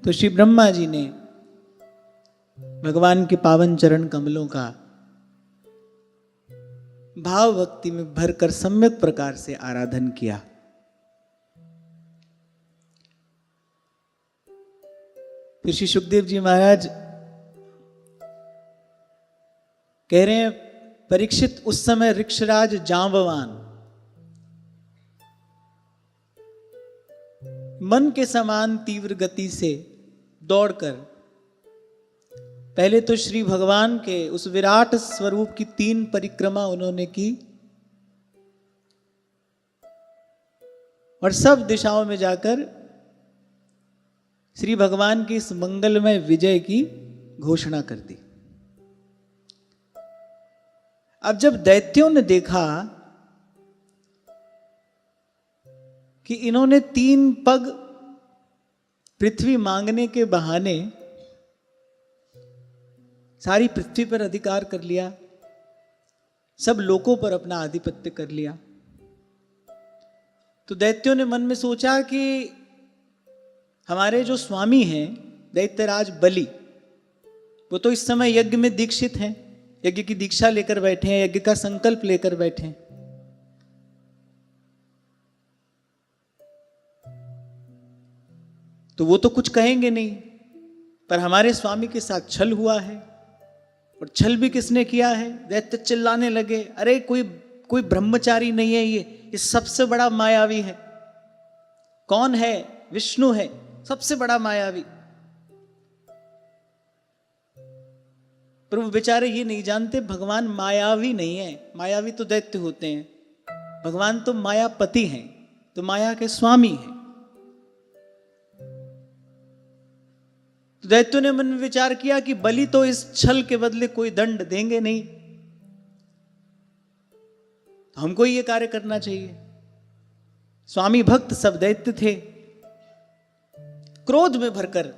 तो श्री ब्रह्मा जी ने भगवान के पावन चरण कमलों का भाव भक्ति में भरकर सम्यक प्रकार से आराधन किया। फिर श्री सुखदेव जी महाराज कह रहे हैं, परीक्षित उस समय ऋक्षराज जांबवान मन के समान तीव्र गति से दौड़कर पहले तो श्री भगवान के उस विराट स्वरूप की 3 परिक्रमा उन्होंने की और सब दिशाओं में जाकर श्री भगवान की इस मंगलमय विजय की घोषणा कर दी। अब जब दैत्यों ने देखा कि इन्होंने 3 पग पृथ्वी मांगने के बहाने सारी पृथ्वी पर अधिकार कर लिया, सब लोकों पर अपना आधिपत्य कर लिया, तो दैत्यों ने मन में सोचा कि हमारे जो स्वामी हैं दैत्यराज बलि, वो तो इस समय यज्ञ में दीक्षित हैं, यज्ञ की दीक्षा लेकर बैठे हैं, यज्ञ का संकल्प लेकर बैठे हैं। तो वो तो कुछ कहेंगे नहीं, पर हमारे स्वामी के साथ छल हुआ है। और छल भी किसने किया है? दैत्य चिल्लाने लगे, अरे कोई ब्रह्मचारी नहीं है, ये सबसे बड़ा मायावी है। कौन है? विष्णु है, सबसे बड़ा मायावी। पर वो बेचारे ये नहीं जानते भगवान मायावी नहीं है, मायावी तो दैत्य होते हैं, भगवान तो मायापति हैं, तो माया के स्वामी हैं। तो दैत्यों ने मन में विचार किया कि बलि तो इस छल के बदले कोई दंड देंगे नहीं, तो हमको ये कार्य करना चाहिए। स्वामी भक्त सब दैत्य थे, क्रोध में भरकर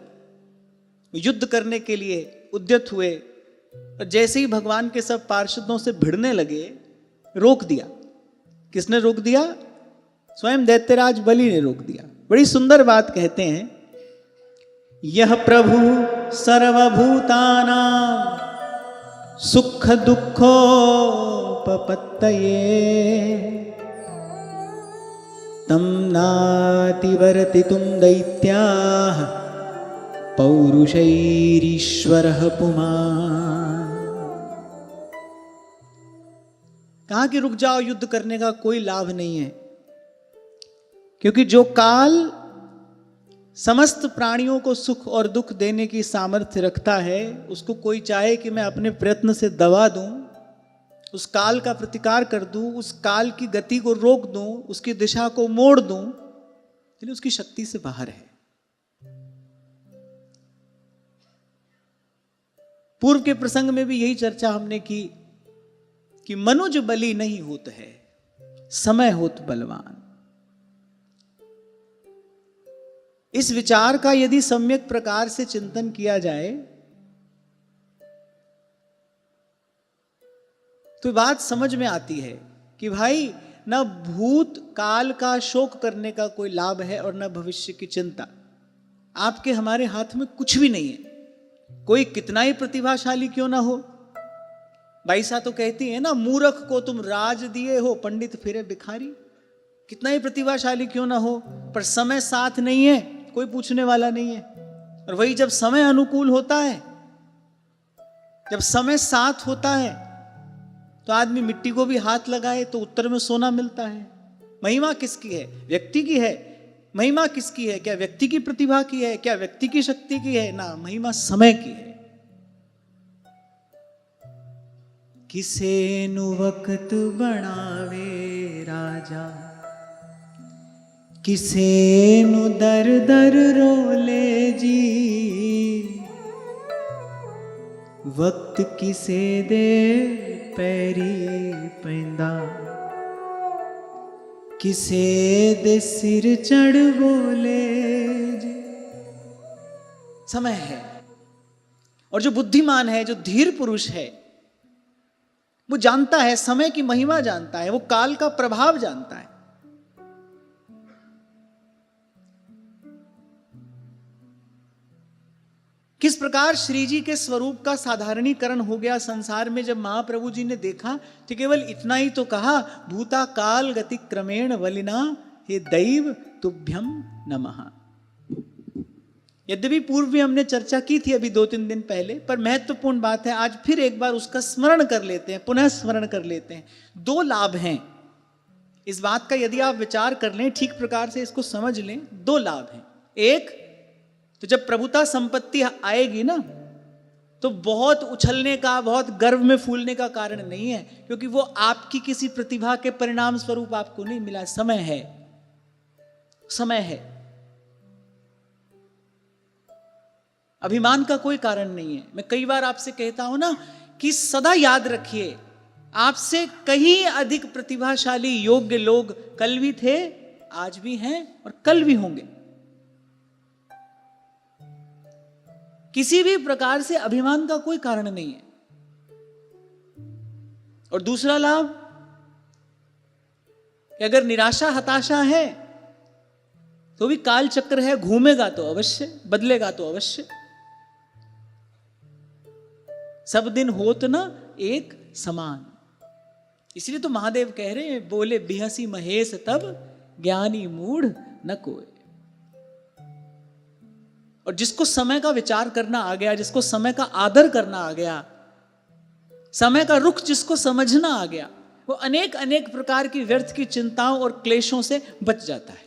युद्ध करने के लिए उद्यत हुए और जैसे ही भगवान के सब पार्षदों से भिड़ने लगे, रोक दिया। किसने रोक दिया? स्वयं दैत्यराज बलि ने रोक दिया। बड़ी सुंदर बात कहते हैं, यह प्रभु सर्वभूतानां सुख दुःखोपपत्तये तम नातिवर्तितुं दैत्याः पौरुषैरीश्वरः पुमान्। कहा कि रुक जाओ, युद्ध करने का कोई लाभ नहीं है, क्योंकि जो काल समस्त प्राणियों को सुख और दुख देने की सामर्थ्य रखता है, उसको कोई चाहे कि मैं अपने प्रयत्न से दबा दूं, उस काल का प्रतिकार कर दूं, उस काल की गति को रोक दूं, उसकी दिशा को मोड़ दूं, इसलिए उसकी शक्ति से बाहर है। पूर्व के प्रसंग में भी यही चर्चा हमने की कि मनुज बली नहीं होत है, समय होत बलवान। इस विचार का यदि सम्यक प्रकार से चिंतन किया जाए तो बात समझ में आती है कि भाई न भूत काल का शोक करने का कोई लाभ है और न भविष्य की चिंता। आपके हमारे हाथ में कुछ भी नहीं है, कोई कितना ही प्रतिभाशाली क्यों ना हो। बाईसा तो कहती है ना, मूर्ख को तुम राज दिए हो, पंडित फिरे भिखारी। कितना ही प्रतिभाशाली क्यों ना हो, पर समय साथ नहीं है, कोई पूछने वाला नहीं है। और वही जब समय अनुकूल होता है, जब समय साथ होता है, तो आदमी मिट्टी को भी हाथ लगाए तो उत्तर में सोना मिलता है। महिमा किसकी है? व्यक्ति की है। महिमा किसकी है? क्या व्यक्ति की प्रतिभा की है? क्या व्यक्ति की शक्ति की है? ना, महिमा समय की है। किसे नु वक्त बनावे राजा, किसे नु दर दर रोले जी, वक्त किसे दे पैरी पैंदा, किसे दे सिर चढ़ बोले जी। समय है, और जो बुद्धिमान है, जो धीर पुरुष है, वो जानता है, समय की महिमा जानता है, वो काल का प्रभाव जानता है। किस प्रकार श्री जी के स्वरूप का साधारणीकरण हो गया संसार में। जब महाप्रभु जी ने देखा तो केवल इतना ही तो कहा, भूता काल गति क्रमेण वलिना हे दैव तुभ्यम नमः। यद्यपि पूर्व में हमने चर्चा की थी अभी 2-3 दिन पहले, पर महत्वपूर्ण बात है, आज फिर एक बार उसका स्मरण कर लेते हैं, पुनः स्मरण कर लेते हैं। 2 लाभ हैं इस बात का, यदि आप विचार कर लें, ठीक प्रकार से इसको समझ लें। 2 लाभ हैं। एक तो जब प्रभुता संपत्ति आएगी ना, तो बहुत उछलने का, बहुत गर्व में फूलने का कारण नहीं है, क्योंकि वो आपकी किसी प्रतिभा के परिणाम स्वरूप आपको नहीं मिला। समय है, समय है। अभिमान का कोई कारण नहीं है। मैं कई बार आपसे कहता हूं ना कि सदा याद रखिए, आपसे कहीं अधिक प्रतिभाशाली योग्य लोग कल भी थे, आज भी हैं और कल भी होंगे। किसी भी प्रकार से अभिमान का कोई कारण नहीं है। और दूसरा लाभ कि अगर निराशा हताशा है तो भी काल चक्र है, घूमेगा तो अवश्य, बदलेगा तो अवश्य। सब दिन होत न एक समान। इसलिए तो महादेव कह रहे हैं, बोले बिहसी महेश तब ज्ञानी मूढ़ न कोय। और जिसको समय का विचार करना आ गया, जिसको समय का आदर करना आ गया, समय का रुख जिसको समझना आ गया, वो अनेक अनेक प्रकार की व्यर्थ की चिंताओं और क्लेशों से बच जाता है।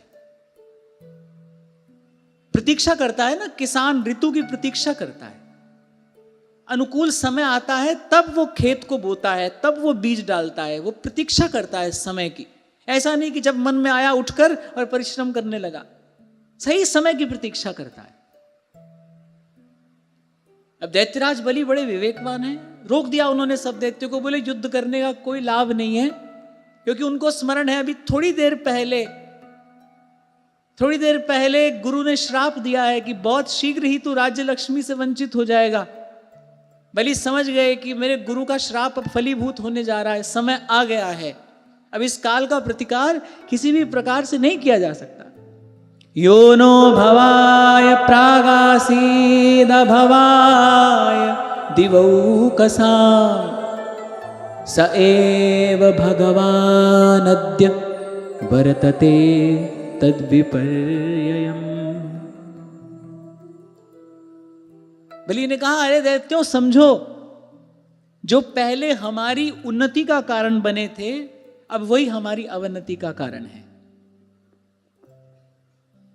प्रतीक्षा करता है ना, किसान ऋतु की प्रतीक्षा करता है। अनुकूल समय आता है तब वो खेत को बोता है, तब वो बीज डालता है, वो प्रतीक्षा करता है समय की। ऐसा नहीं कि जब मन में आया उठकर और परिश्रम करने लगा, सही समय की प्रतीक्षा करता है। अब दैत्यराज बलि बड़े विवेकवान हैं, रोक दिया उन्होंने सब दैत्यों को, बोले युद्ध करने का कोई लाभ नहीं है, क्योंकि उनको स्मरण है अभी थोड़ी देर पहले गुरु ने श्राप दिया है कि बहुत शीघ्र ही तू राज्य लक्ष्मी से वंचित हो जाएगा। बलि समझ गए कि मेरे गुरु का श्राप अब फलीभूत होने जा रहा है, समय आ गया है, अब इस काल का प्रतिकार किसी भी प्रकार से नहीं किया जा सकता। यो नो भवाय प्रागासीद भवाय दिवौकसा स एव भगवान अद्य वर्तते तद्विपर्ययम्। बलि ने कहा, अरे दैत्यों समझो, जो पहले हमारी उन्नति का कारण बने थे, अब वही हमारी अवनति का कारण है।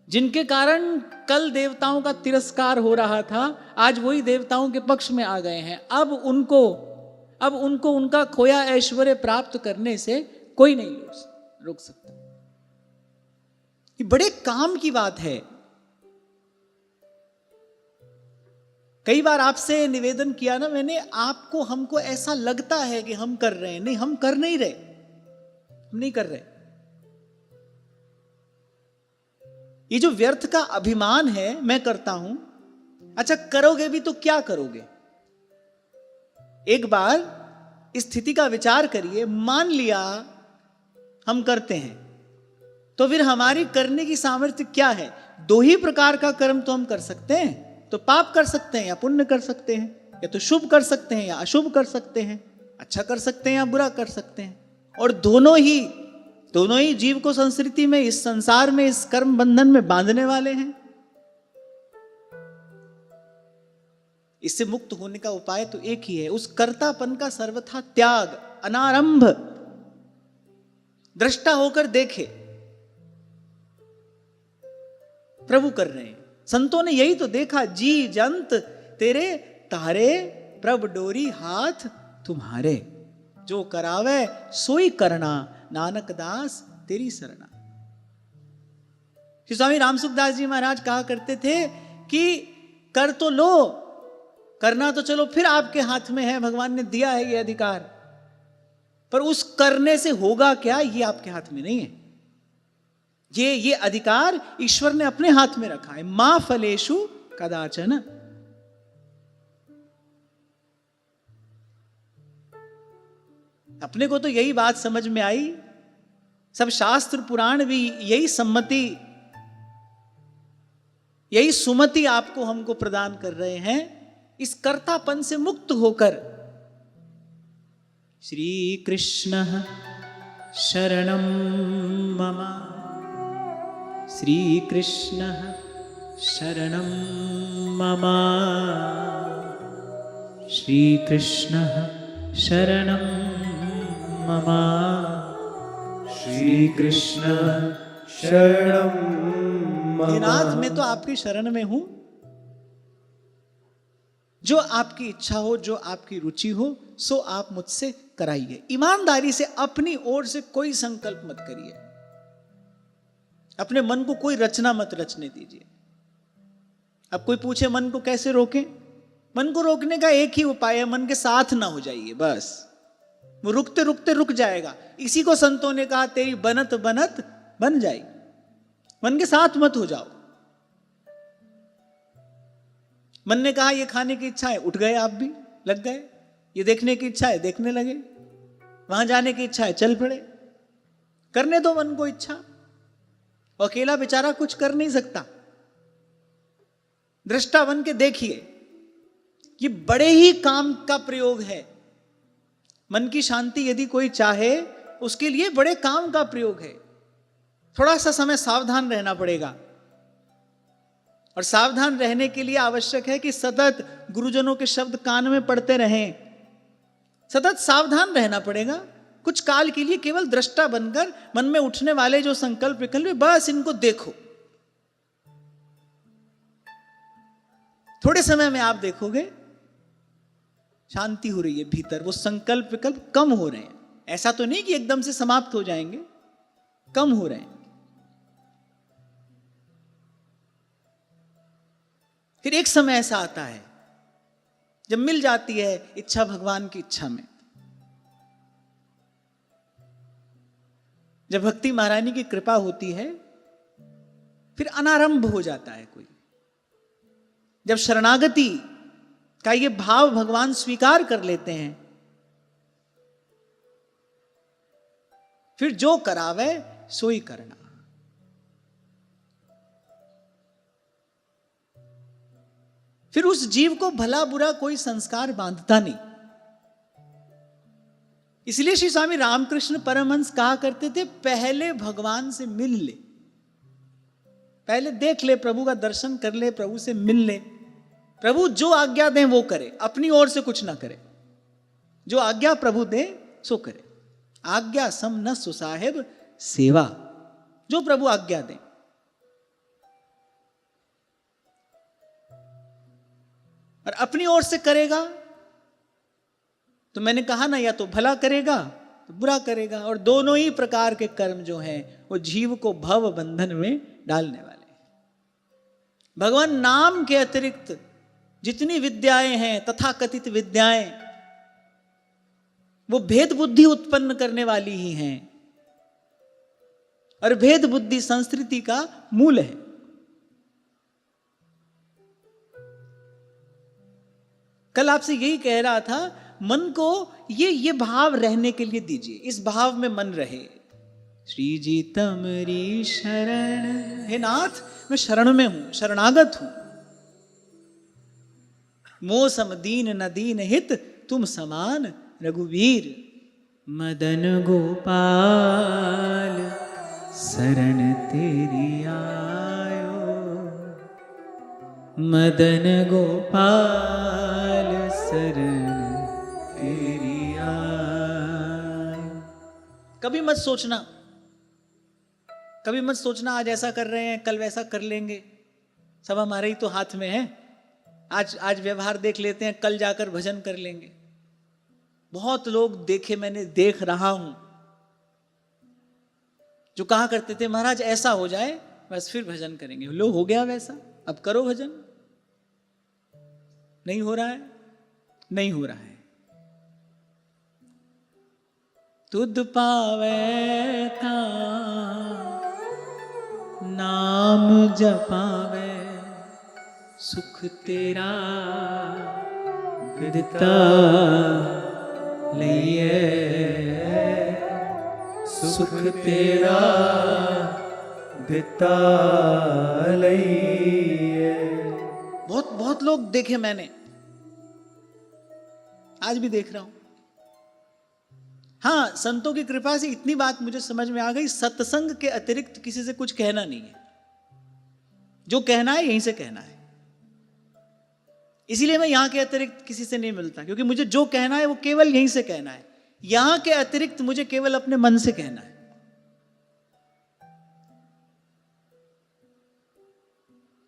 जिनके कारण कल देवताओं का तिरस्कार हो रहा था, आज वही देवताओं के पक्ष में आ गए हैं। अब उनको उनका खोया ऐश्वर्य प्राप्त करने से कोई नहीं रोक सकता। ये बड़े काम की बात है। कई बार आपसे निवेदन किया ना मैंने, आपको हमको ऐसा लगता है कि हम कर रहे हैं, नहीं, हम कर नहीं रहे, हम नहीं कर रहे। ये जो व्यर्थ का अभिमान है, मैं करता हूं, अच्छा करोगे भी तो क्या करोगे? एक बार इस स्थिति का विचार करिए, मान लिया हम करते हैं, तो फिर हमारी करने की सामर्थ्य क्या है? 2 ही प्रकार का कर्म तो हम कर सकते हैं, तो पाप कर सकते हैं या पुण्य कर सकते हैं, या तो शुभ कर सकते हैं या अशुभ कर सकते हैं, अच्छा कर सकते हैं या बुरा कर सकते हैं। और दोनों ही जीव को संस्कृति में, इस संसार में, इस कर्म बंधन में बांधने वाले हैं। इससे मुक्त होने का उपाय तो एक ही है, उस कर्तापन का सर्वथा त्याग, अनारंभ। दृष्टा होकर देखे, प्रभु कर रहे हैं। संतों ने यही तो देखा, जी जंत तेरे तारे, प्रभ डोरी हाथ तुम्हारे, जो करावे सोई करना, नानक दास तेरी शरणा। श्री स्वामी रामसुखदास जी महाराज कहा करते थे कि कर तो लो, करना तो चलो फिर आपके हाथ में है, भगवान ने दिया है ये अधिकार, पर उस करने से होगा क्या, ये आपके हाथ में नहीं है। ये अधिकार ईश्वर ने अपने हाथ में रखा है। मां फलेषु कदाचन। अपने को तो यही बात समझ में आई, सब शास्त्र पुराण भी यही सम्मति यही सुमति आपको हमको प्रदान कर रहे हैं, इस कर्तापन से मुक्त होकर। श्री कृष्ण शरणं मम, श्री कृष्ण शरणं मम, श्री कृष्ण शरणं मम, श्री कृष्ण शरणं मम। हे नाथ, मैं तो आपकी शरण में हूं। जो आपकी इच्छा हो, जो आपकी रुचि हो, सो आप मुझसे कराइए। ईमानदारी से अपनी ओर से कोई संकल्प मत करिए, अपने मन को कोई रचना मत रचने दीजिए। अब कोई पूछे मन को कैसे रोकें, मन को रोकने का एक ही उपाय है, मन के साथ ना हो जाइए बस। वो रुकते रुकते रुक जाएगा। इसी को संतों ने कहा, तेरी बनत बनत बन जाएगी। मन के साथ मत हो जाओ। मन ने कहा ये खाने की इच्छा है, उठ गए आप भी, लग गए। ये देखने की इच्छा है, देखने लगे। वहां जाने की इच्छा है, चल पड़े। करने दो मन को इच्छा। अकेला बेचारा कुछ कर नहीं सकता। दृष्टा बन के देखिए, ये बड़े ही काम का प्रयोग है। मन की शांति यदि कोई चाहे, उसके लिए बड़े काम का प्रयोग है। थोड़ा सा समय सावधान रहना पड़ेगा, और सावधान रहने के लिए आवश्यक है कि सतत गुरुजनों के शब्द कान में पड़ते रहें। सतत सावधान रहना पड़ेगा। कुछ काल के लिए केवल दृष्टा बनकर मन में उठने वाले जो संकल्प विकल्प, बस इनको देखो। थोड़े समय में आप देखोगे शांति हो रही है भीतर। वो संकल्प विकल्प कम हो रहे हैं। ऐसा तो नहीं कि एकदम से समाप्त हो जाएंगे, कम हो रहे हैं। फिर एक समय ऐसा आता है जब मिल जाती है इच्छा भगवान की इच्छा में। जब भक्ति महारानी की कृपा होती है, फिर अनारंभ हो जाता है कोई। जब शरणागति का ये भाव भगवान स्वीकार कर लेते हैं, फिर जो करावे सोई करना। फिर उस जीव को भला बुरा कोई संस्कार बांधता नहीं। इसलिए श्री स्वामी रामकृष्ण परमहंस कहा करते थे, पहले भगवान से मिल ले, पहले देख ले, प्रभु का दर्शन कर ले, प्रभु से मिल ले। प्रभु जो आज्ञा दें वो करे, अपनी ओर से कुछ ना करे। जो आज्ञा प्रभु दे सो करे। आज्ञा सम न सुसाहिब सेवा। जो प्रभु आज्ञा दें। और अपनी ओर से करेगा तो मैंने कहा ना, या तो भला करेगा तो बुरा करेगा। और दोनों ही प्रकार के कर्म जो हैं वो जीव को भव बंधन में डालने वाले हैं। भगवान नाम के अतिरिक्त जितनी विद्याएं हैं, तथाकथित विद्याएं, वो भेद बुद्धि उत्पन्न करने वाली ही हैं। और भेद बुद्धि संस्कृति का मूल है। कल आपसे यही कह रहा था, मन को ये भाव रहने के लिए दीजिए, इस भाव में मन रहे। श्री जी तमरी शरण, हे नाथ मैं शरण में हूं, शरणागत हूं। मोह सम दीन न दीन हित, तुम समान रघुवीर। मदन गोपाल शरण तेरी आयो, मदन गोपाल शरण तेरी आयो। कभी मत सोचना, कभी मत सोचना आज ऐसा कर रहे हैं, कल वैसा कर लेंगे। सब हमारे ही तो हाथ में है। आज व्यवहार देख लेते हैं, कल जाकर भजन कर लेंगे। बहुत लोग देखे, मैंने देख रहा हूं, जो कहा करते थे महाराज ऐसा हो जाए बस फिर भजन करेंगे। लो हो गया वैसा, अब करो भजन। नहीं हो रहा है, नहीं हो रहा है। तुद पावे ता नाम जपावे, सुख तेरा विदिता लइए, सुख तेरा दिता लइए। बहुत बहुत लोग देखे मैंने, आज भी देख रहा हूं। हाँ, संतों की कृपा से इतनी बात मुझे समझ में आ गई, सत्संग के अतिरिक्त किसी से कुछ कहना नहीं है। जो कहना है यहीं से कहना है। इसीलिए मैं यहां के अतिरिक्त किसी से नहीं मिलता, क्योंकि मुझे जो कहना है वो केवल यहीं से कहना है। यहां के अतिरिक्त मुझे केवल अपने मन से कहना है।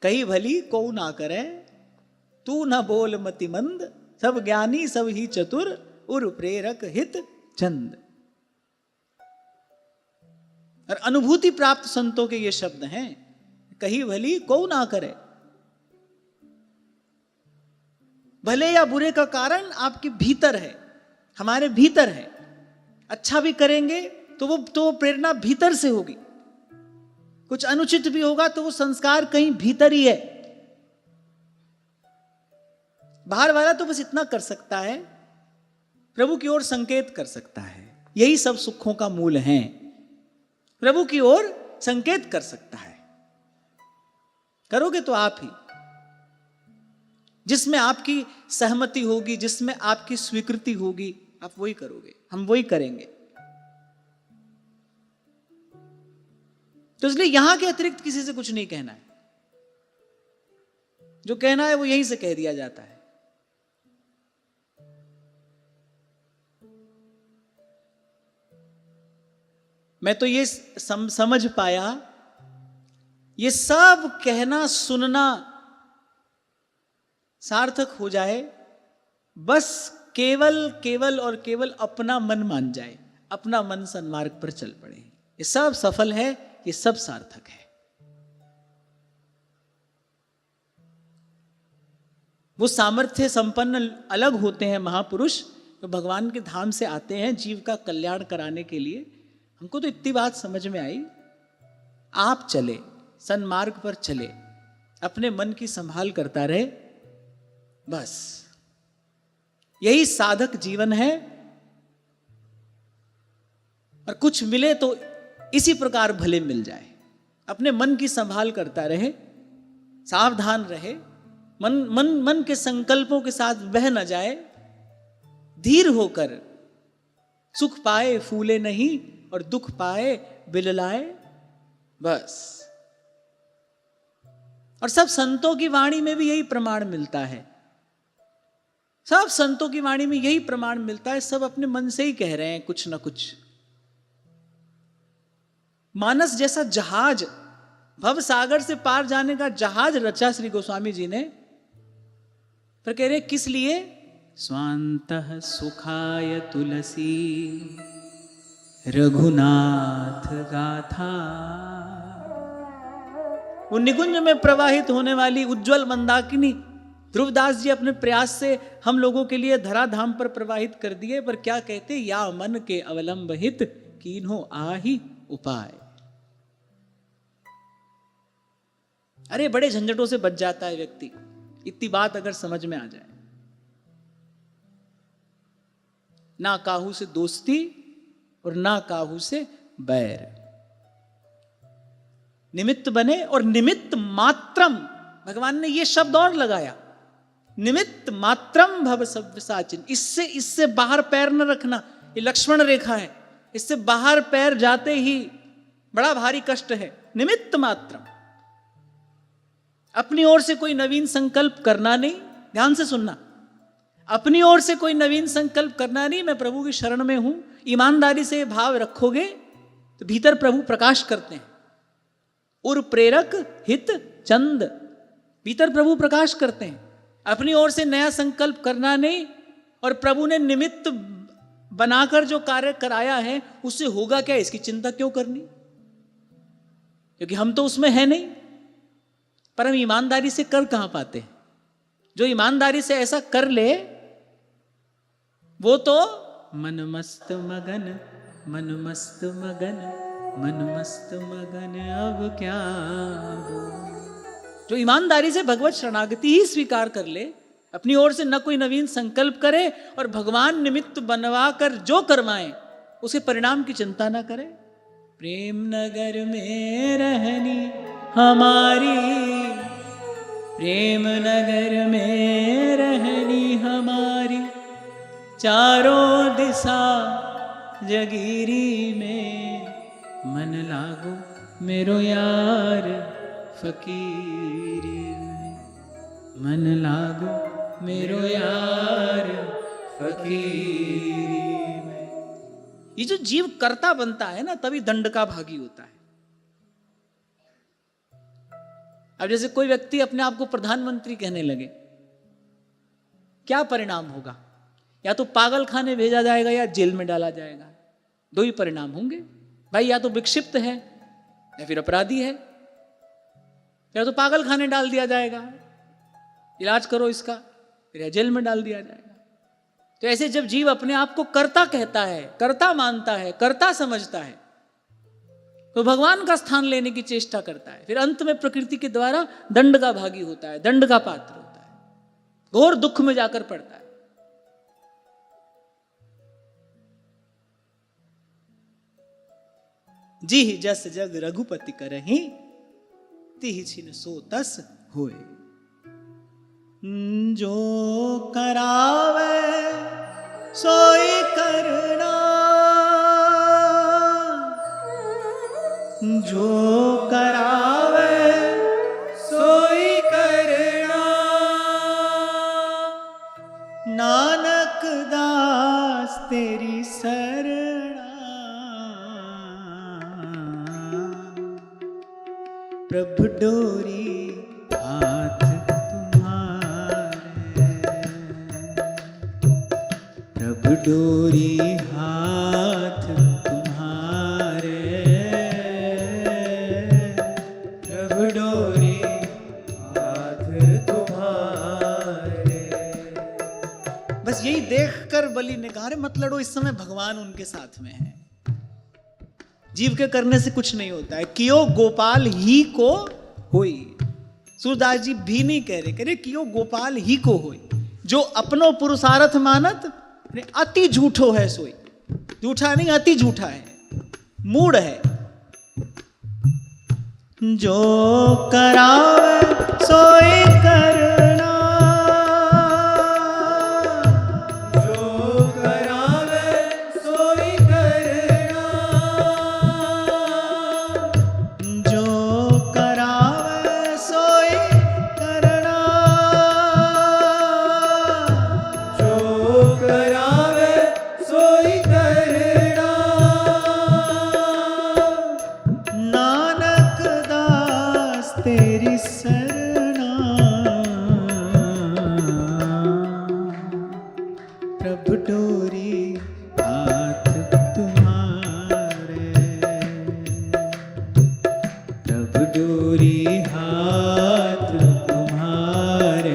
कही भली को ना करे, तू न बोल मति मंद, सब ज्ञानी सब ही चतुर, उर प्रेरक हित चंद। और अनुभूति प्राप्त संतों के ये शब्द हैं, कही भली को ना करे। भले या बुरे का कारण आपके भीतर है, हमारे भीतर है। अच्छा भी करेंगे तो वो प्रेरणा भीतर से होगी। कुछ अनुचित भी होगा तो वो संस्कार कहीं भीतर ही है। बाहर वाला तो बस इतना कर सकता है, प्रभु की ओर संकेत कर सकता है। यही सब सुखों का मूल है, प्रभु की ओर संकेत कर सकता है। करोगे तो आप ही, जिसमें आपकी सहमति होगी, जिसमें आपकी स्वीकृति होगी, आप वही करोगे, हम वही करेंगे। तो इसलिए यहां के अतिरिक्त किसी से कुछ नहीं कहना है। जो कहना है वो यहीं से कह दिया जाता है। मैं तो ये समझ पाया, ये सब कहना सुनना सार्थक हो जाए, बस केवल और केवल अपना मन मान जाए, अपना मन सन्मार्ग पर चल पड़े। ये सब सफल है, ये सब सार्थक है। वो सामर्थ्य संपन्न अलग होते हैं महापुरुष, तो भगवान के धाम से आते हैं जीव का कल्याण कराने के लिए। हमको तो इतनी बात समझ में आई, आप चले, सन्मार्ग पर चले, अपने मन की संभाल करता रहे, बस यही साधक जीवन है। और कुछ मिले तो इसी प्रकार भले मिल जाए। अपने मन की संभाल करता रहे, सावधान रहे, मन के संकल्पों के साथ बह न जाए, धीर होकर सुख पाए फूले नहीं और दुख पाए बिललाए, बस। और सब संतों की वाणी में भी यही प्रमाण मिलता है, सब संतों की वाणी में यही प्रमाण मिलता है। सब अपने मन से ही कह रहे हैं कुछ ना कुछ। मानस जैसा जहाज, भव सागर से पार जाने का जहाज रचा श्री गोस्वामी जी ने, पर कह रहे किस लिए? स्वांतः सुखाय तुलसी रघुनाथ गाथा। वो निकुंज में प्रवाहित होने वाली उज्जवल मंदाकिनी ध्रुवदास जी अपने प्रयास से हम लोगों के लिए धराधाम पर प्रवाहित कर दिए। पर क्या कहते? या मन के अवलंब हित कीन्हो आही उपाय। अरे बड़े झंझटों से बच जाता है व्यक्ति, इतनी बात अगर समझ में आ जाए। ना काहू से दोस्ती और ना काहू से बैर। निमित्त बने और निमित्त मात्रम, भगवान ने ये शब्द और लगाया, निमित्त मात्रम भव सव्यसाचिन। इससे बाहर पैर न रखना, ये लक्ष्मण रेखा है। इससे बाहर पैर जाते ही बड़ा भारी कष्ट है। निमित्त मात्रम, अपनी ओर से कोई नवीन संकल्प करना नहीं। ध्यान से सुनना, अपनी ओर से कोई नवीन संकल्प करना नहीं। मैं प्रभु की शरण में हूं, ईमानदारी से भाव रखोगे तो भीतर प्रभु प्रकाश करते हैं। उर प्रेरक हित चंद, भीतर प्रभु प्रकाश करते हैं। अपनी ओर से नया संकल्प करना नहीं, और प्रभु ने निमित्त बनाकर जो कार्य कराया है उससे होगा क्या, इसकी चिंता क्यों करनी, क्योंकि हम तो उसमें है नहीं। पर हम ईमानदारी से कर कहां पाते हैं? जो ईमानदारी से ऐसा कर ले वो तो मन मस्त मगन, मन मस्त मगन, मन मस्त मगन अब क्या हो। जो ईमानदारी से भगवत शरणागति ही स्वीकार कर ले, अपनी ओर से न कोई नवीन संकल्प करे और भगवान निमित्त बनवा कर जो करवाएं उसे परिणाम की चिंता ना करे। प्रेम नगर में रहनी हमारी प्रेम नगर में रहनी हमारी, चारों दिशा जगीरी में, मन लागो मेरो यार फकीरी में, मन लागो मेरो यार फकीरी में। ये जो जीव कर्ता बनता है ना, तभी दंड का भागी होता है। अब जैसे कोई व्यक्ति अपने आप को प्रधानमंत्री कहने लगे, क्या परिणाम होगा? या तो पागल खाने भेजा जाएगा या जेल में डाला जाएगा। दो ही परिणाम होंगे भाई, या तो विक्षिप्त है या फिर अपराधी है, या तो पागल खाने डाल दिया जाएगा, इलाज करो इसका, फिर या जेल में डाल दिया जाएगा। तो ऐसे जब जीव अपने आप को कर्ता कहता है, कर्ता मानता है, कर्ता समझता है, तो भगवान का स्थान लेने की चेष्टा करता है, फिर अंत में प्रकृति के द्वारा दंड का भागी होता है, दंड का पात्र होता है, घोर दुख में जाकर पड़ता है। जी जस जग रघुपति करहि, तिहि छिन सो तस होए। जो करावे सोई करना, जो करावे सोई करना, नानक दास तेरी शरणा। प्रभु डोरी हाथ तुम्हारे, प्रभु डोरी हाथ तुम्हारे, प्रभु डोरी हाथ तुम्हारे। बस यही देखकर बलि ने कहा, मत लड़ो, इस समय भगवान उनके साथ में है। जीव के करने से कुछ नहीं होता है। कियो गोपाल ही को होई। सूरदास जी भी नहीं कह रहे कियो गोपाल ही को होई। जो अपनो पुरुषार्थ मानत अति झूठो है सोई। झूठा नहीं, अति झूठा है, मूढ़ है। जो करावे सोई करना, डोरी हाथ तुम्हारे,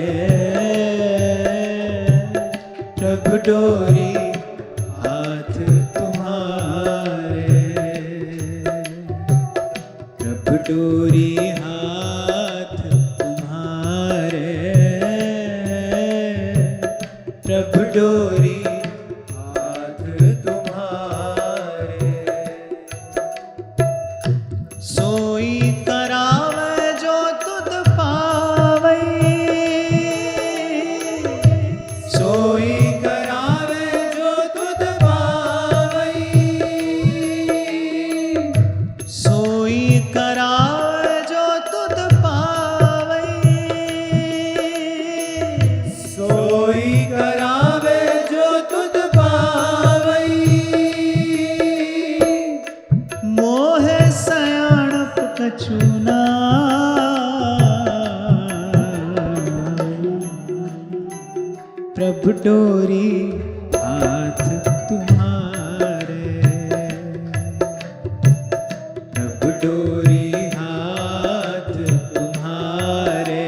प्रभु डोरी हाथ तुम्हारे, प्रभु डोरी हाथ तुम्हारे। सोई करावे जो तुध पावै, सोई प्रभु डोरी हाथ तुम्हारे, प्रभु डोरी हाथ तुम्हारे,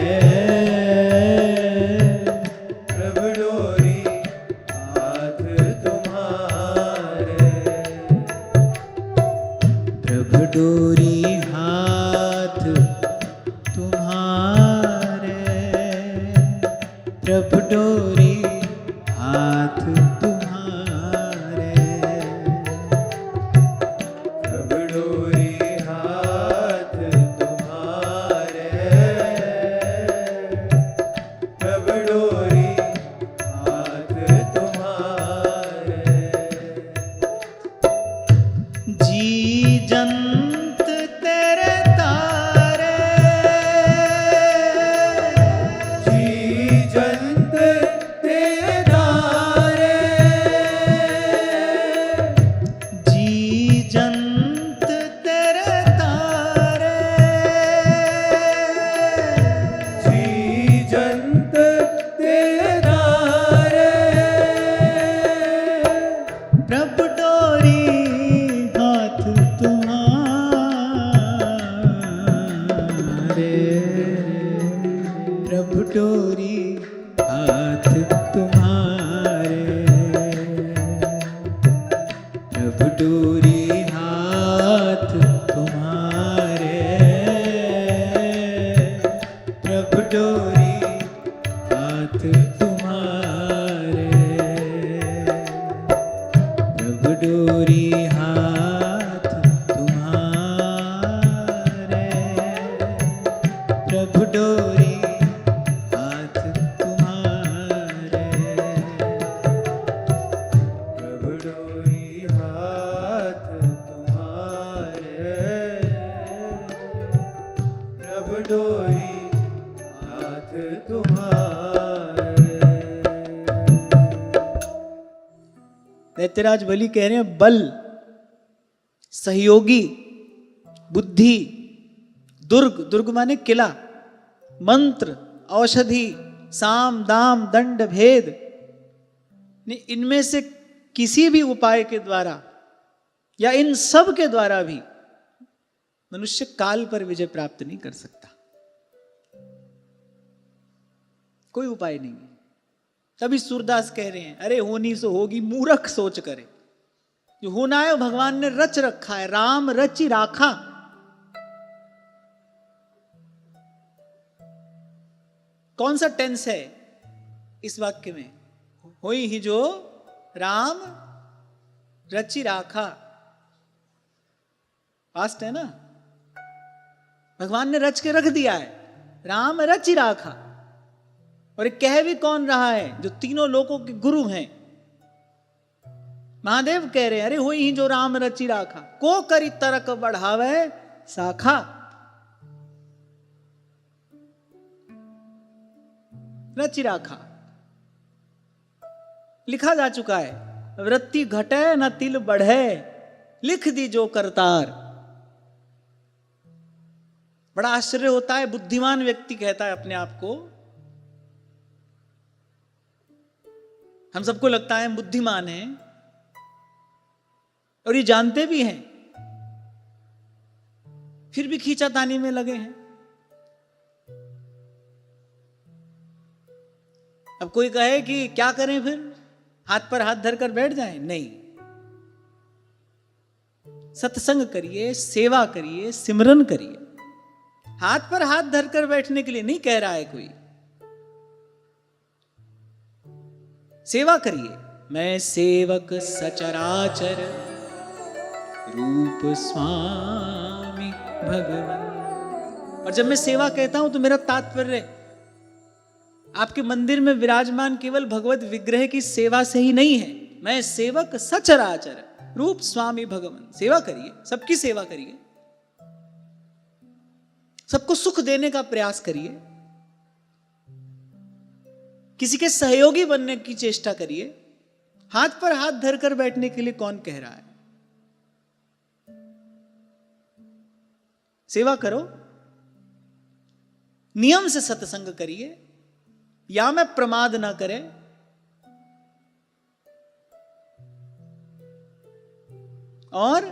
प्रभु डोरी हाथ तुम्हारे, प्रभु डोरी हाथ तुम्हारे, प्रभु डोरी हाथ तुम्हारे, प्रभु डोरी हाथ तुम्हारे, डोरी हाथ तुम्हारे। जी जंत तेरे तारे, जी जंत तेरे तारे, जी जंत तेरे तारे, जी जंत तेरे तारे। प्रभु डोरी हाथ तुम्हारे, प्रभु डोरी हाथ तुम्हारे, प्रभु डोरी हाथ तुम्हारे, प्रभु डोरी हाथ तुम्हारे, प्रभु डोरी हाथ तुम्हारे, प्रभु डोरी हाथ तुम्हारे, प्रभु डोरी हाथ तुम्हारे, प्रभु डोरी हाथ तुम्हारे। दैत्यराज बलि कह रहे हैं बल, सहयोगी, बुद्धि, दुर्ग, दुर्ग माने किला, मंत्र, औषधि, साम दाम दंड भेद, इनमें से किसी भी उपाय के द्वारा या इन सब के द्वारा भी मनुष्य काल पर विजय प्राप्त नहीं कर सकता। कोई उपाय नहीं है। तभी सूरदास कह रहे हैं, अरे होनी सो होगी मूर्ख सोच करे। जो होना है भगवान ने रच रखा है, राम रचि राखा। कौन सा टेंस है इस वाक्य में? होई ही जो राम रचि राखा, पास्ट है ना। भगवान ने रच के रख दिया है, राम रचि राखा। और कह भी कौन रहा है? जो तीनों लोकों के गुरु हैं, महादेव कह रहे हैं, अरे होई ही जो राम रचि राखा, को करी तरक बढ़ावे शाखा। रचि राखा लिखा जा चुका है, वृत्ति घटे न तिल बढ़े, लिख दी जो करतार। बड़ा आश्चर्य होता है, बुद्धिमान व्यक्ति कहता है अपने आप को। हम सबको लगता है हम बुद्धिमान हैं और ये जानते भी हैं, फिर भी खींचातानी में लगे हैं। अब कोई कहे कि क्या करें, फिर हाथ पर हाथ धरकर बैठ जाएं? नहीं, सत्संग करिए, सेवा करिए, सिमरन करिए। हाथ पर हाथ धरकर बैठने के लिए नहीं कह रहा है कोई। सेवा करिए। मैं सेवक सचराचर रूप स्वामी भगवान। और जब मैं सेवा कहता हूं तो मेरा तात्पर्य आपके मंदिर में विराजमान केवल भगवत विग्रह की सेवा से ही नहीं है। मैं सेवक सचराचर रूप स्वामी भगवान। सेवा करिए, सबकी सेवा करिए, सबको सुख देने का प्रयास करिए, किसी के सहयोगी बनने की चेष्टा करिए। हाथ पर हाथ धरकर बैठने के लिए कौन कह रहा है? सेवा करो, नियम से सत्संग करिए, या मैं प्रमाद ना करे। और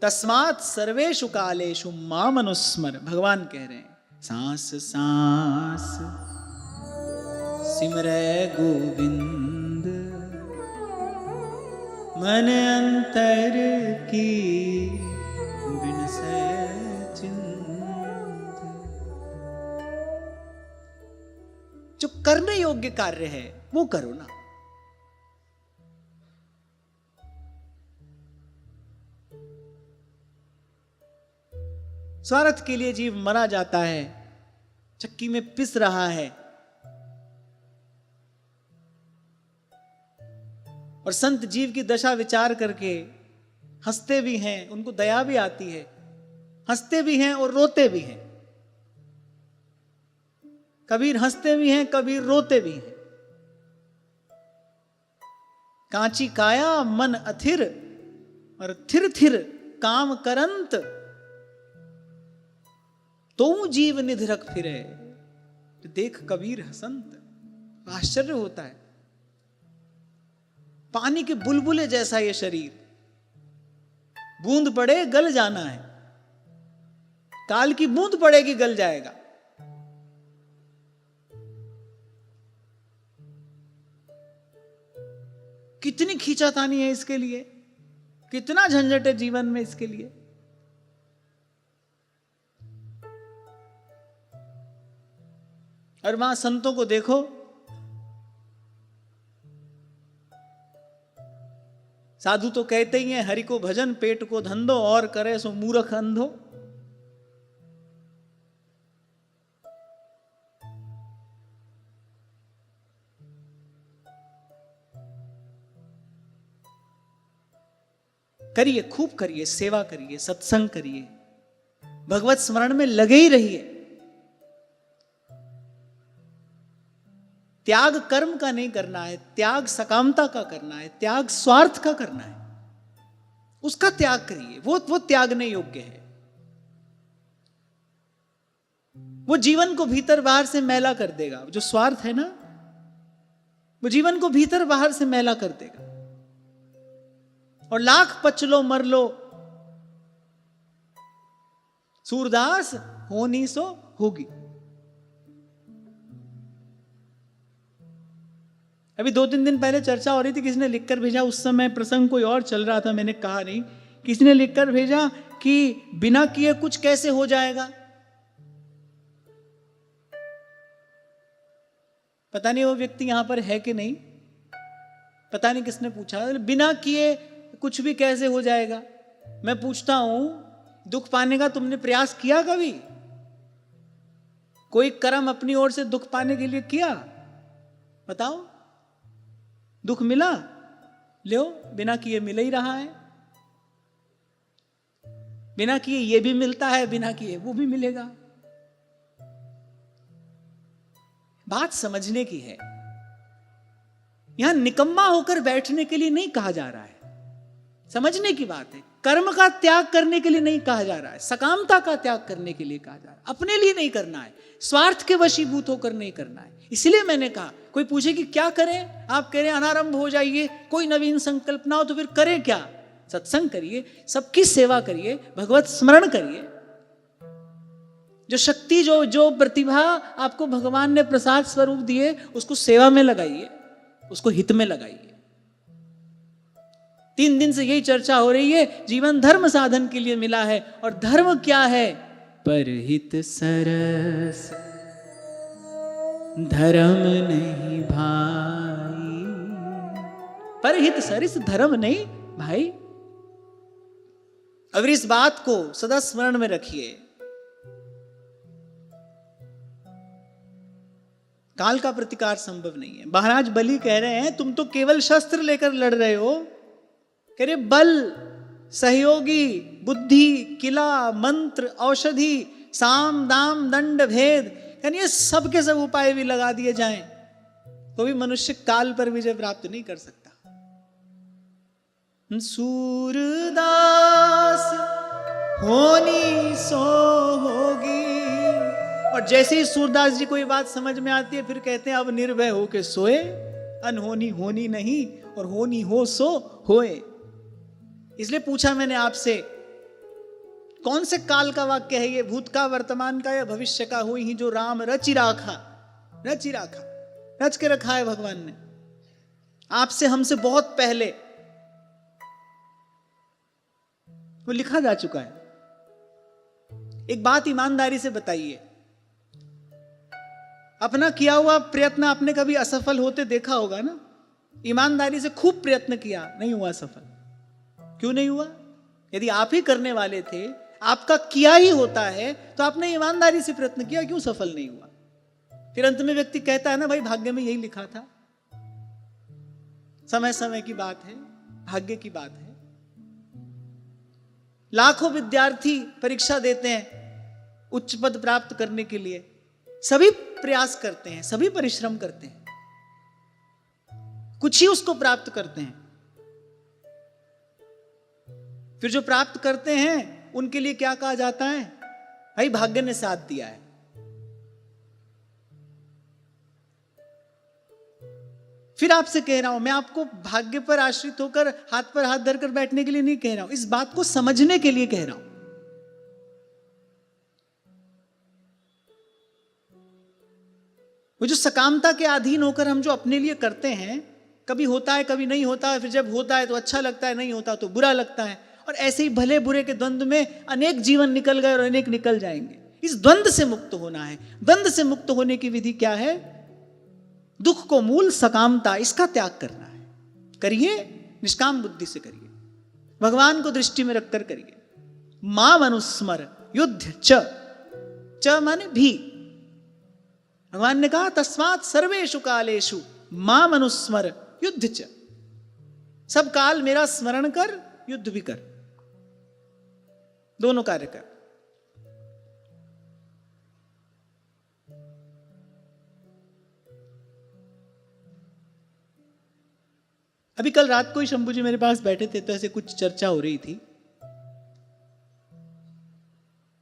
तस्मात् सर्वेषु कालेषु माम अनुस्मर। भगवान कह रहे हैं, सांस सांस सिमरै गोविंद, मन अंतर की बिनसै चिंत। जो करने योग्य कार्य है वो करो ना। स्वार्थ के लिए जीव मरा जाता है, चक्की में पिस रहा है, और संत जीव की दशा विचार करके हंसते भी हैं, उनको दया भी आती है, हंसते भी हैं और रोते भी हैं। कबीर हंसते भी हैं, कबीर रोते भी हैं। कांची काया मन अथिर और थिर थिर काम करंत, तो जीव निधरक फिरे। तो देख कबीर हसंत, आश्चर्य होता है। पानी के बुलबुले जैसा ये शरीर, बूंद पड़े गल जाना है, काल की बूंद पड़ेगी गल जाएगा। कितनी खींचातानी है इसके लिए, कितना झंझट है जीवन में इसके लिए। और वहां संतों को देखो, साधु तो कहते ही हैं हरि को भजन पेट को धंधो, और करे सो मूर्ख अंधो। करिए, खूब करिए, सेवा करिए, सत्संग करिए, भगवत स्मरण में लगे ही रहिए। त्याग कर्म का नहीं करना है, त्याग सकामता का करना है, त्याग स्वार्थ का करना है, उसका त्याग करिए। वो त्यागने योग्य है। वो जीवन को भीतर बाहर से मैला कर देगा। जो स्वार्थ है ना, वो जीवन को भीतर बाहर से मैला कर देगा। और लाख पच लो मर लो, सूरदास होनी सो होगी। अभी 2-3 दिन पहले चर्चा हो रही थी, किसी ने लिखकर भेजा, उस समय प्रसंग कोई और चल रहा था, मैंने कहा नहीं। किसी ने लिखकर भेजा कि बिना किए कुछ कैसे हो जाएगा। पता नहीं वो व्यक्ति यहां पर है कि नहीं, पता नहीं किसने पूछा। बिना किए कुछ भी कैसे हो जाएगा। मैं पूछता हूं, दुख पाने का तुमने प्रयास किया कभी? कोई कर्म अपनी ओर से दुख पाने के लिए किया? बताओ। दुख मिला, लो, बिना किए मिल ही रहा है। बिना किए ये भी मिलता है, बिना किए वो भी मिलेगा। बात समझने की है। यहां निकम्मा होकर बैठने के लिए नहीं कहा जा रहा है, समझने की बात है। कर्म का त्याग करने के लिए नहीं कहा जा रहा है, सकामता का त्याग करने के लिए कहा जा रहा है। अपने लिए नहीं करना है, स्वार्थ के वशीभूत होकर नहीं करना है। इसलिए मैंने कहा, कोई पूछे कि क्या करें, आप कह रहे हैं अनारंभ हो जाइए, कोई नवीन संकल्प ना हो, तो फिर करें क्या? सत्संग करिए, सबकी सेवा करिए, भगवत स्मरण करिए। जो शक्ति, जो प्रतिभा आपको भगवान ने प्रसाद स्वरूप दिए, उसको सेवा में लगाइए, उसको हित में लगाइए। 3 दिन से यही चर्चा हो रही है। जीवन धर्म साधन के लिए मिला है, और धर्म क्या है? परहित सरस धर्म नहीं भाई। परहित सरस धर्म नहीं भाई। अगर इस बात को सदा स्मरण में रखिए। काल का प्रतिकार संभव नहीं है। महाराज बलि कह रहे हैं, तुम तो केवल शस्त्र लेकर लड़ रहे हो। कह रहे बल, सहयोगी, बुद्धि, किला, मंत्र, औषधि, साम दाम दंड भेद, यानी ये सब के सब उपाय भी लगा दिए जाएं तो भी मनुष्य काल पर विजय प्राप्त नहीं कर सकता। सूरदास होनी सो होगी। और जैसे ही सूरदास जी को ये बात समझ में आती है, फिर कहते हैं अब निर्भय होके सोए, अनहोनी होनी नहीं और होनी हो सो होए। इसलिए पूछा मैंने आपसे, कौन से काल का वाक्य है ये? भूत का, वर्तमान का, या भविष्य का? हुई ही जो राम रचि राखा, रचि राखा, रच के रखा है भगवान ने आपसे, हमसे बहुत पहले वो लिखा जा चुका है। एक बात ईमानदारी से बताइए, अपना किया हुआ प्रयत्न आपने कभी असफल होते देखा होगा ना? ईमानदारी से खूब प्रयत्न किया, नहीं हुआ सफल। क्यों नहीं हुआ? यदि आप ही करने वाले थे, आपका किया ही होता है, तो आपने ईमानदारी से प्रयत्न किया, क्यों सफल नहीं हुआ? फिर अंत में व्यक्ति कहता है ना, भाई भाग्य में यही लिखा था। समय समय की बात है, भाग्य की बात है। लाखों विद्यार्थी परीक्षा देते हैं उच्च पद प्राप्त करने के लिए, सभी प्रयास करते हैं, सभी परिश्रम करते हैं, कुछ ही उसको प्राप्त करते हैं। फिर जो प्राप्त करते हैं उनके लिए क्या कहा जाता है? भाई भाग्य ने साथ दिया है। फिर आपसे कह रहा हूं, मैं आपको भाग्य पर आश्रित होकर हाथ पर हाथ धरकर बैठने के लिए नहीं कह रहा हूं, इस बात को समझने के लिए कह रहा हूं। वो जो सकामता के अधीन होकर हम जो अपने लिए करते हैं, कभी होता है कभी नहीं होता है, फिर जब होता है तो अच्छा लगता है, नहीं होता तो बुरा लगता है, और ऐसे ही भले बुरे के द्वंद्व में अनेक जीवन निकल गए और अनेक निकल जाएंगे। इस द्वंद्व से मुक्त होना है। द्वंद्व से मुक्त होने की विधि क्या है? दुख को मूल सकामता, इसका त्याग करना है। करिए, निष्काम बुद्धि से करिए, भगवान को दृष्टि में रखकर करिए। माम अनुस्मर युद्ध च माने भी। भगवान ने कहा तस्मात् सर्वेषु कालेषु माम अनुस्मर युद्ध च, सब काल मेरा स्मरण कर, युद्ध भी कर, दोनों कार्य कर। अभी कल रात को ही शंभू जी मेरे पास बैठे थे, तो ऐसे कुछ चर्चा हो रही थी।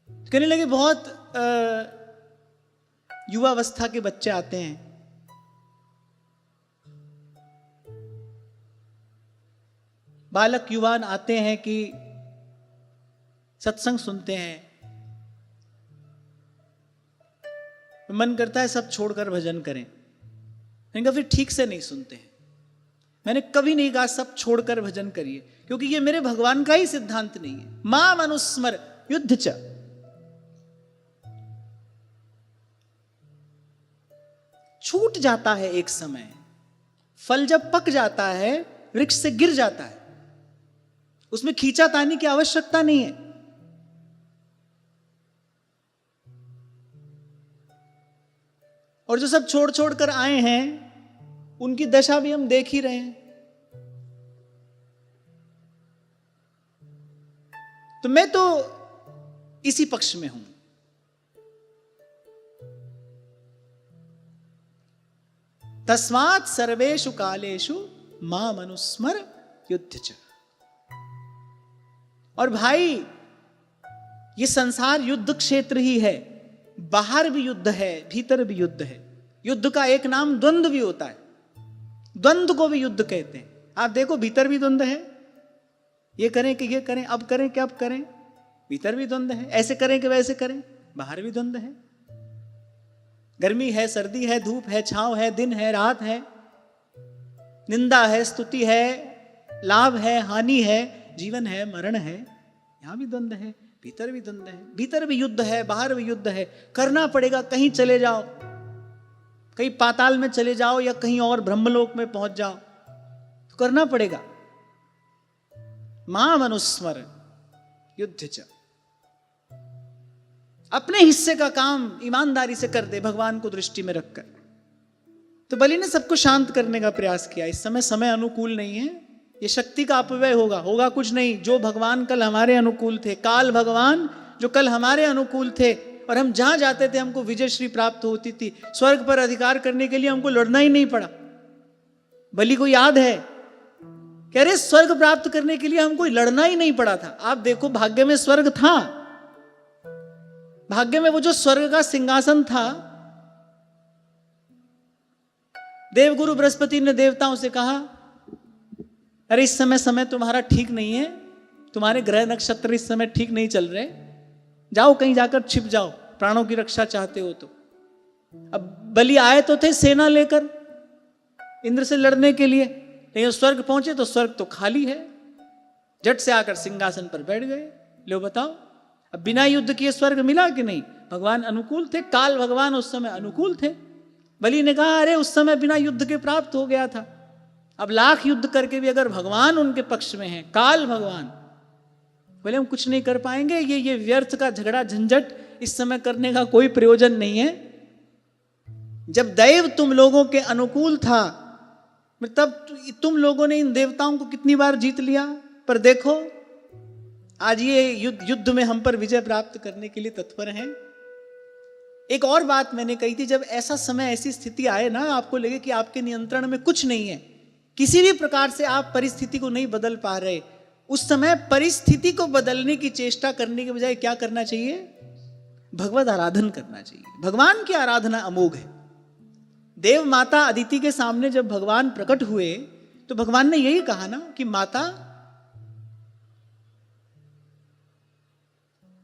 कहने लगे बहुत युवावस्था के बच्चे आते हैं, बालक युवान आते हैं कि सत्संग सुनते हैं, मन करता है सब छोड़कर भजन करें। मैंने कहा फिर ठीक से नहीं सुनते हैं। मैंने कभी नहीं कहा सब छोड़कर भजन करिए, क्योंकि ये मेरे भगवान का ही सिद्धांत नहीं है। माम अनुस्मर युद्ध च, छूट जाता है एक समय, फल जब पक जाता है, वृक्ष से गिर जाता है, उसमें खींचातानी की आवश्यकता नहीं है। और जो सब छोड़ छोड़ कर आए हैं, उनकी दशा भी हम देख ही रहे हैं। तो मैं तो इसी पक्ष में हूं। तस्मात् सर्वेषु कालेषु माम अनुस्मर युद्ध च। और भाई ये संसार युद्ध क्षेत्र ही है, बाहर भी युद्ध है, भीतर भी युद्ध है। युद्ध का एक नाम द्वंद्व भी होता है, द्वंद्व को भी युद्ध कहते हैं। आप देखो भीतर भी द्वंद्व है, ये करें कि ये करें, अब करें कि अब करें, भीतर भी द्वंद्व है। ऐसे करें कि वैसे करें, बाहर भी द्वंद्व है। गर्मी है, सर्दी है, धूप है, छांव है, दिन है, रात है, निंदा है, स्तुति है, लाभ है, हानि है, जीवन है, मरण है। यहां भी द्वंद्व है, भीतर भी द्वंद्व है। भीतर भी युद्ध है, बाहर भी युद्ध है। करना पड़ेगा। कहीं चले जाओ, कहीं पाताल में चले जाओ या कहीं और ब्रह्मलोक में पहुंच जाओ, तो करना पड़ेगा। माम अनुस्मर युद्ध च, अपने हिस्से का काम ईमानदारी से कर दे, भगवान को दृष्टि में रखकर। तो बलि ने सबको शांत करने का प्रयास किया। इस समय समय अनुकूल नहीं है, ये शक्ति का अपव्यय होगा कुछ नहीं। जो भगवान कल हमारे अनुकूल थे, काल भगवान जो कल हमारे अनुकूल थे, और हम जहां जाते थे हमको विजय श्री प्राप्त होती थी, स्वर्ग पर अधिकार करने के लिए हमको लड़ना ही नहीं पड़ा। बलि को याद है, कह रहे स्वर्ग प्राप्त करने के लिए हमको लड़ना ही नहीं पड़ा था। आप देखो भाग्य में स्वर्ग था, भाग्य में वो जो स्वर्ग का सिंहासन था। देवगुरु बृहस्पति ने देवताओं से कहा, अरे इस समय तुम्हारा ठीक नहीं है, तुम्हारे ग्रह नक्षत्र इस समय ठीक नहीं चल रहे, जाओ कहीं जाकर छिप जाओ, प्राणों की रक्षा चाहते हो तो। अब बलि आए तो थे सेना लेकर इंद्र से लड़ने के लिए, लेकिन स्वर्ग पहुंचे तो स्वर्ग तो खाली है। झट से आकर सिंहासन पर बैठ गए। लो बताओ, अब बिना युद्ध किए स्वर्ग मिला कि नहीं? भगवान अनुकूल थे, काल भगवान उस समय अनुकूल थे। बलि ने कहा, अरे उस समय बिना युद्ध के प्राप्त हो गया था, अब लाख युद्ध करके भी अगर भगवान उनके पक्ष में है, काल भगवान, बोले हम कुछ नहीं कर पाएंगे, ये व्यर्थ का झगड़ा झंझट इस समय करने का कोई प्रयोजन नहीं है। जब दैव तुम लोगों के अनुकूल था तब तुम लोगों ने इन देवताओं को कितनी बार जीत लिया, पर देखो आज ये युद्ध में हम पर विजय प्राप्त करने के लिए तत्पर हैं। एक और बात मैंने कही थी, जब ऐसा समय ऐसी स्थिति आए ना, आपको लगे कि आपके नियंत्रण में कुछ नहीं है, किसी भी प्रकार से आप परिस्थिति को नहीं बदल पा रहे, उस समय परिस्थिति को बदलने की चेष्टा करने के बजाय क्या करना चाहिए? भगवत आराधन करना चाहिए। भगवान की आराधना अमोघ है। देव माता अदिति के सामने जब भगवान प्रकट हुए तो भगवान ने यही कहा ना कि माता,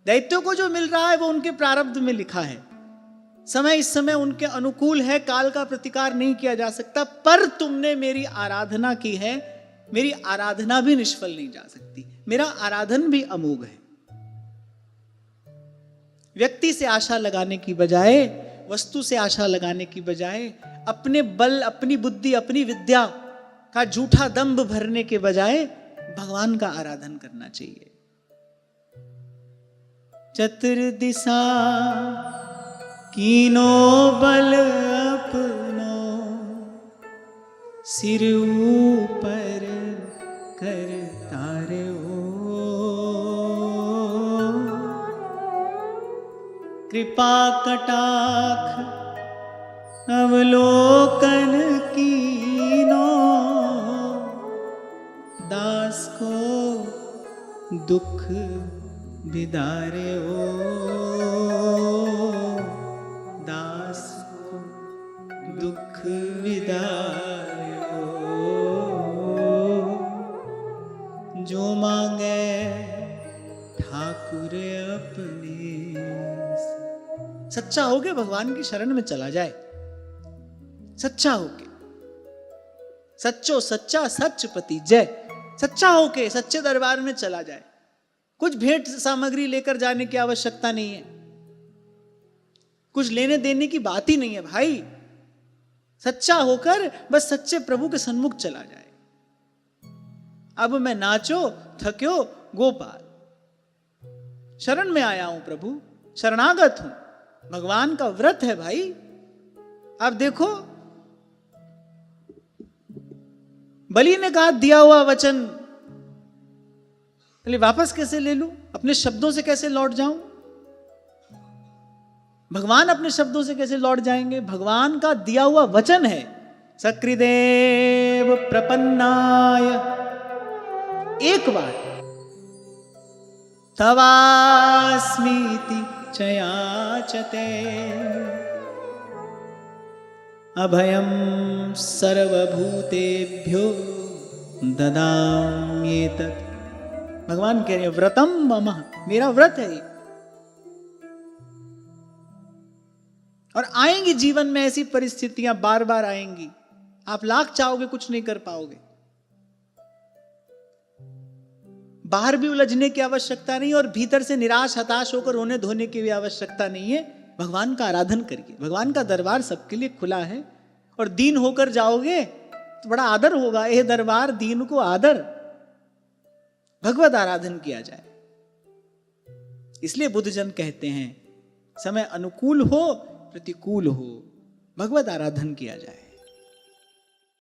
दैत्यों को जो मिल रहा है वो उनके प्रारब्ध में लिखा है, समय इस समय उनके अनुकूल है, काल का प्रतिकार नहीं किया जा सकता, पर तुमने मेरी आराधना की है, मेरी आराधना भी निष्फल नहीं जा सकती, मेरा आराधन भी अमोघ है। व्यक्ति से आशा लगाने की बजाय, वस्तु से आशा लगाने की बजाय, अपने बल, अपनी बुद्धि, अपनी विद्या का झूठा दंभ भरने के बजाय भगवान का आराधन करना चाहिए। चतुर्दिशा कीनो बल अपनो, सिर ऊपर कर तारे ओ, कृपा कटाक्ष अवलोकन कीनो, दास को दुख बिदारे ओ, दास को दुख बिदारे ओ, जो मांगे ठाकुर अपने। सच्चा होके भगवान की शरण में चला जाए, सच्चा होके, सच्चो सच्चा सच पति जय, सच्चा होके सच्चे दरबार में चला जाए। कुछ भेंट सामग्री लेकर जाने की आवश्यकता नहीं है, कुछ लेने देने की बात ही नहीं है भाई। सच्चा होकर बस सच्चे प्रभु के सन्मुख चला जाए। अब मैं नाचो थक्यो गोपाल, शरण में आया हूं प्रभु, शरणागत हूं, भगवान का व्रत है भाई। अब देखो बलि ने कहा दिया हुआ वचन पहले वापस कैसे ले लूं, अपने शब्दों से कैसे लौट जाऊं? भगवान अपने शब्दों से कैसे लौट जाएंगे? भगवान का दिया हुआ वचन है, सकृदेव प्रपन्नाय, एक बार तवास्मीति चयाचते, अभयम सर्वभूतेभ्यो ददाम्येतत्। भगवान कह रहे हैं व्रतम मम, मेरा व्रत है ये। और आएंगी जीवन में ऐसी परिस्थितियां, बार बार आएंगी, आप लाख चाहोगे कुछ नहीं कर पाओगे। बाहर भी उलझने की आवश्यकता नहीं और भीतर से निराश हताश होकर रोने धोने की भी आवश्यकता नहीं है। भगवान का आराधन करिए, भगवान का दरबार सबके लिए खुला है, और दीन होकर जाओगे तो बड़ा आदर होगा। ये दरबार दीन को आदर, भगवत आराधन किया जाए। इसलिए बुद्ध जन कहते हैं समय अनुकूल हो प्रतिकूल हो, भगवत आराधन किया जाए।